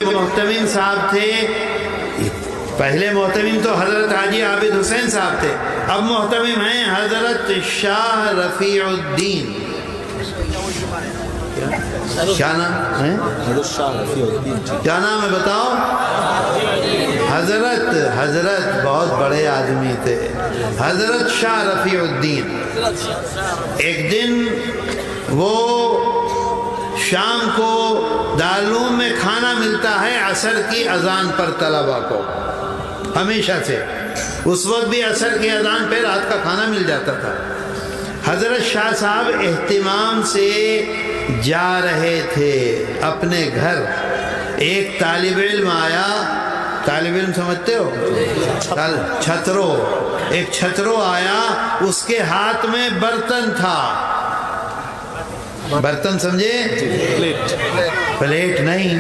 मोहतमिम साहब थे, पहले मोहतमिम तो हजरत हाजी आबिद हुसैन साहब थे, अब मोहतमिम हैं हजरत शाह रफीउद्दीन। क्या नाम है? क्या नाम है बताओ? हजरत बहुत बड़े आदमी थे, हजरत शाह रफीउद्दीन। एक दिन वो शाम को दारूम में खाना मिलता है असर की अजान पर तलबा को, हमेशा से उस वक्त भी असर की अजान पे रात का खाना मिल जाता था। हजरत शाह साहब एहतिमाम से जा रहे थे अपने घर, एक तालिब इल्म आया। तालिब इल्म समझते हो? छतरो, एक छतरो आया, उसके हाथ में बर्तन था। बर्तन समझे? प्लेट नहीं,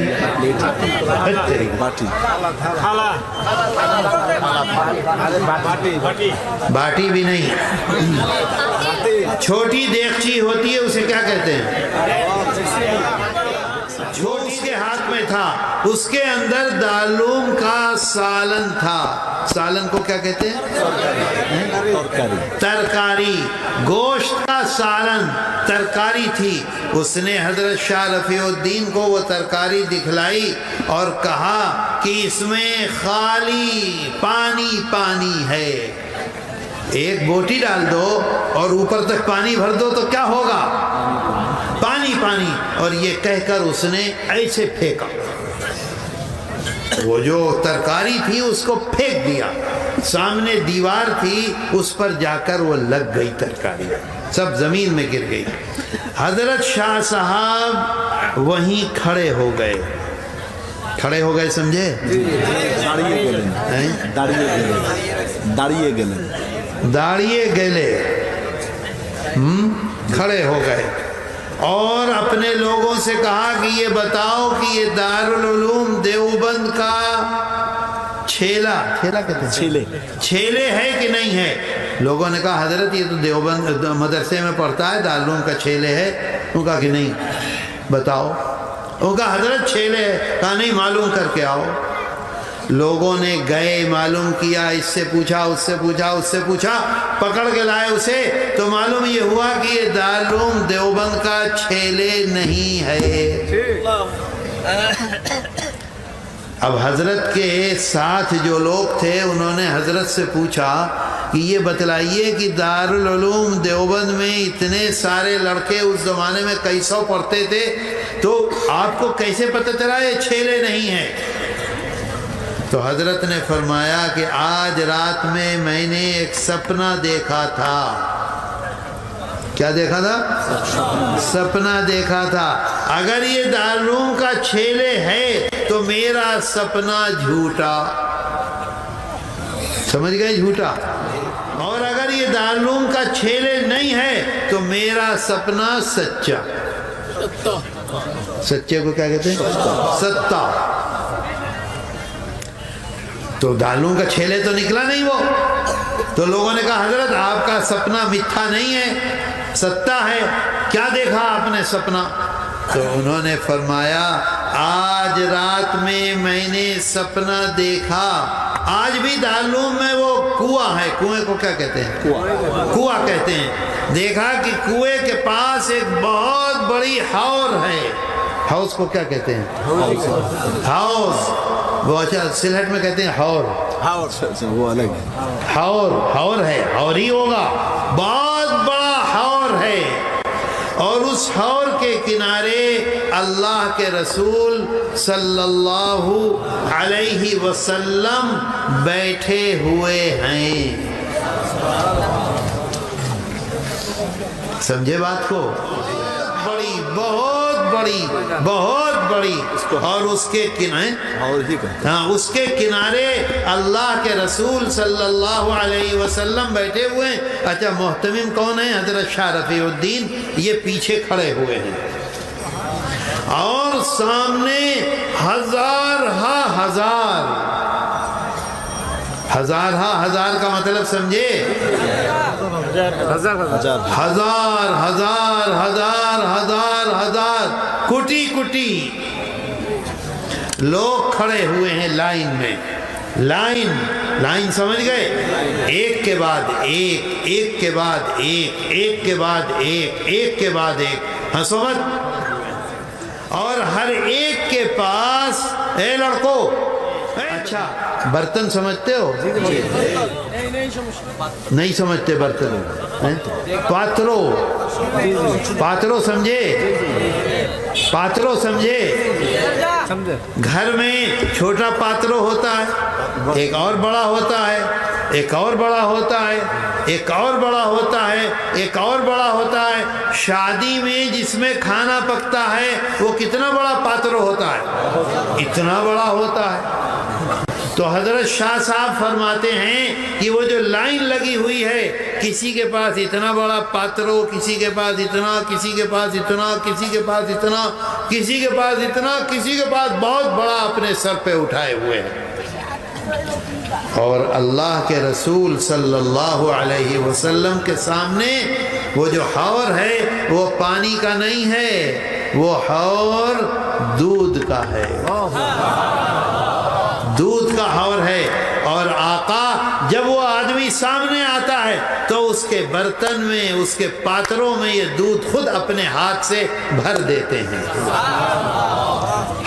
बाटी भी नहीं, छोटी देगची होती है, उसे क्या कहते हैं? जो उसके हाथ में था, उसके अंदर दालूम का सालन था। सालन को क्या कहते हैं? तरकारी, गोश्त का सालन, तरकारी थी। उसने हजरत शाह रफीउद्दीन को वो तरकारी दिखलाई और कहा कि इसमें खाली पानी पानी है, एक बोटी डाल दो और ऊपर तक पानी भर दो तो क्या होगा? पानी पानी। और ये कहकर उसने ऐसे फेंका, वो जो तरकारी थी उसको फेंक दिया। सामने दीवार थी, उस पर जाकर वो लग गई तरकारी, सब जमीन में गिर गई। हजरत शाह साहब वहीं खड़े हो गए। खड़े हो गए समझे? दाड़िए गले खड़े हो गए और अपने लोगों से कहा कि ये बताओ कि ये दारुल उलूम देवबंद का छेला कहते हैं, छेले है कि नहीं है? लोगों ने कहा हजरत ये तो देवबंद मदरसे में पढ़ता है, दारुल उलूम का छेले है। उनका कि नहीं, बताओ। उनका हजरत छेले है। कहा नहीं, मालूम करके आओ। लोगों ने गए, मालूम किया, इससे पूछा, उससे पूछा, उससे पूछा, पकड़ के लाए उसे, तो मालूम ये हुआ कि ये दारुल उलूम देवबंद का छेले नहीं है। अब हजरत के साथ जो लोग थे उन्होंने हजरत से पूछा कि ये बतलाइए कि दारुल उलूम देवबंद में इतने सारे लड़के उस जमाने में कई सौ पढ़ते थे, तो आपको कैसे पता चला ये छेले नहीं है? तो हजरत ने फरमाया कि आज रात में मैंने एक सपना देखा था। क्या देखा था? सपना देखा था। अगर ये दारुल उलूम का छेले है तो मेरा सपना झूठा, समझ गए? झूठा। और अगर ये दारुल उलूम का छेले नहीं है तो मेरा सपना सच्चा। सच्चे को क्या कहते हैं? सत्ता। तो दारुल उलूम का छेले तो निकला नहीं वो। तो लोगों ने कहा हजरत आपका सपना मिथ्या नहीं है, सत्ता है। क्या देखा आपने सपना? तो उन्होंने फरमाया आज रात में मैंने सपना देखा। आज भी दारुल उलूम में वो कुआं है, कुएं को क्या कहते हैं? कुआं कहते हैं। देखा कि कुएं के पास एक बहुत बड़ी हौर है। हाउस को क्या कहते हैं? हाउस। वो अच्छा सिलहट में कहते हैं हौर। वो अलग है। हौर है, हौर ही होगा, बहुत बड़ा हौर है। और उस हौर के किनारे अल्लाह के रसूल सल्लल्लाहु अलैहि वसल्लम बैठे हुए हैं। समझे बात को? बड़ी, बहुत बड़ी। और उसके किनारे, हाँ, उसके किनारे अल्लाह के रसूल सल्लल्लाहु अलैहि वसल्लम बैठे हुए हैं। अच्छा, मोहतमिम कौन है? हजरत शाह रफीउद्दीन। ये पीछे खड़े हुए हैं और सामने हजार का मतलब समझे? हजार कुटी कुटी لوگ کھڑے ہوئے ہیں لائن میں، لائن سمجھ گئے؟ ایک کے بعد ایک، ایک کے بعد ایک، ایک کے بعد ایک، ایک کے بعد ایک، ہنسو مت۔ اور ہر ایک کے پاس، اے لڑکو، اچھا برتن سمجھتے ہو؟ نہیں سمجھتے برتن؟ پاترو سمجھے؟ پاترو سمجھے؟ گھر میں چھوٹا پاترو ہوتا ہے، ایک اور بڑا ہوتا ہے، ایک اور بڑا ہوتا ہے، ایک اور بڑا ہوتا ہے، ایک اور بڑا ہوتا ہے۔ شادی میں جس میں کھانا پکتا ہے وہ کتنا بڑا پاترو ہوتا ہے؟ اتنا بڑا ہوتا ہے۔ تو حضرت شاہ صاحب فرماتے ہیں کہ وہ جو لائن لگی ہوئی ہے، کسی کے پاس اتنا بڑا پاترو، کسی کے پاس اتنا، کسی کے پاس اتنا، کسی کے پاس اتنا، کسی کے پاس اتنا، کسی کے پاس بہت بڑا اپنے سر پہ اٹھائے ہوئے ہیں۔ اور اللہ کے رسول صلی اللہ علیہ وسلم کے سامنے وہ جو حور ہے وہ پانی کا نہیں ہے، وہ حور دودھ کا ہے، دودھ کا حور ہے۔ اور آقا جب وہ آدمی سامنے آتا ہے تو اس کے برتن میں، اس کے پاتروں میں یہ دودھ خود اپنے ہاتھ سے بھر دیتے ہیں،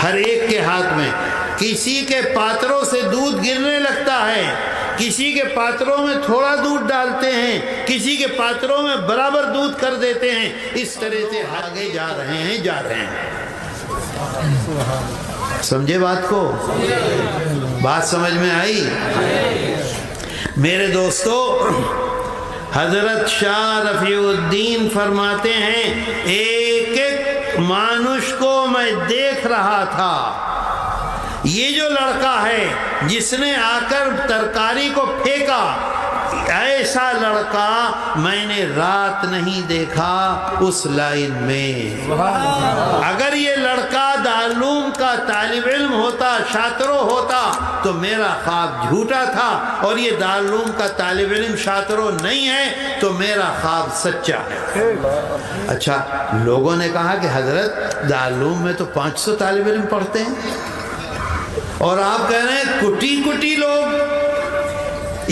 ہر ایک کے ہاتھ میں۔ کسی کے پاتروں سے دودھ گرنے لگتا ہے، کسی کے پاتروں میں تھوڑا دودھ ڈالتے ہیں، کسی کے پاتروں میں برابر دودھ کر دیتے ہیں۔ اس طرح سے آگے جا رہے ہیں۔ سمجھے بات کو؟ بات سمجھ میں آئی؟ میرے دوستو، حضرت شاہ رفیع الدین فرماتے ہیں ایک ایک مانوش کو میں دیکھ رہا تھا۔ یہ جو لڑکا ہے جس نے آ کر ترکاری کو پھینکا، ایسا لڑکا میں نے رات نہیں دیکھا اس لائن میں۔ اگر یہ لڑکا دارالعلوم کا طالب علم ہوتا، شاطرو ہوتا، تو میرا خواب جھوٹا تھا، اور یہ دارالعلوم کا طالب علم شاطرو نہیں ہے تو میرا خواب سچا ہے۔ اچھا، لوگوں نے کہا کہ حضرت دارالعلوم میں تو 500 طالب علم پڑھتے ہیں اور آپ کہہ رہے ہیں کٹی کٹی لوگ،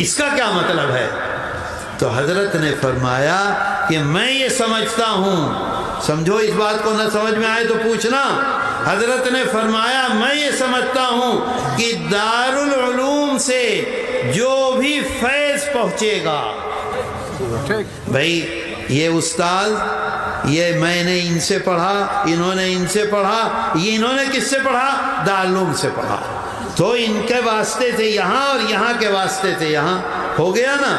اس کا کیا مطلب ہے؟ تو حضرت نے فرمایا کہ میں یہ سمجھتا ہوں، سمجھو اس بات کو، نہ سمجھ میں آئے تو پوچھنا۔ حضرت نے فرمایا میں یہ سمجھتا ہوں کہ دارالعلوم سے جو بھی فیض پہنچے گا، بھائی یہ استاد، یہ میں نے ان سے پڑھا، انہوں نے ان سے پڑھا، یہ انہوں نے کس سے پڑھا؟ دارالعلوم سے پڑھا، تو ان کے واسطے سے یہاں اور یہاں کے واسطے سے یہاں، ہو گیا نا،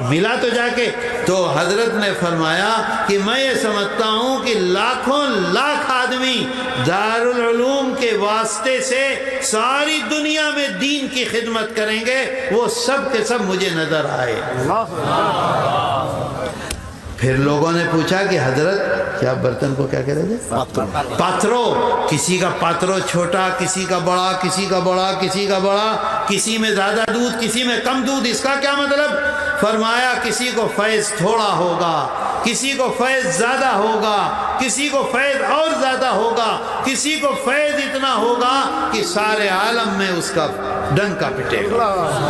ملا تو جا کے۔ تو حضرت نے فرمایا کہ میں یہ سمجھتا ہوں کہ لاکھوں لاکھ آدمی دارالعلوم کے واسطے سے ساری دنیا میں دین کی خدمت کریں گے، وہ سب کے سب مجھے نظر آئے۔ پھر لوگوں نے پوچھا کہ حضرت کیا برتن کو کیا کہہ رہے تھے؟ پاترو۔ کسی کا پاترو چھوٹا، کسی کا بڑا، کسی کا بڑا، کسی کا بڑا، کسی میں زیادہ دودھ، کسی میں کم دودھ، اس کا کیا مطلب؟ فرمایا کسی کو فیض تھوڑا ہوگا، کسی کو فیض زیادہ ہوگا، کسی کو فیض اور زیادہ ہوگا، کسی کو فیض اتنا ہوگا کہ سارے عالم میں اس کا ڈنکا پٹے گا۔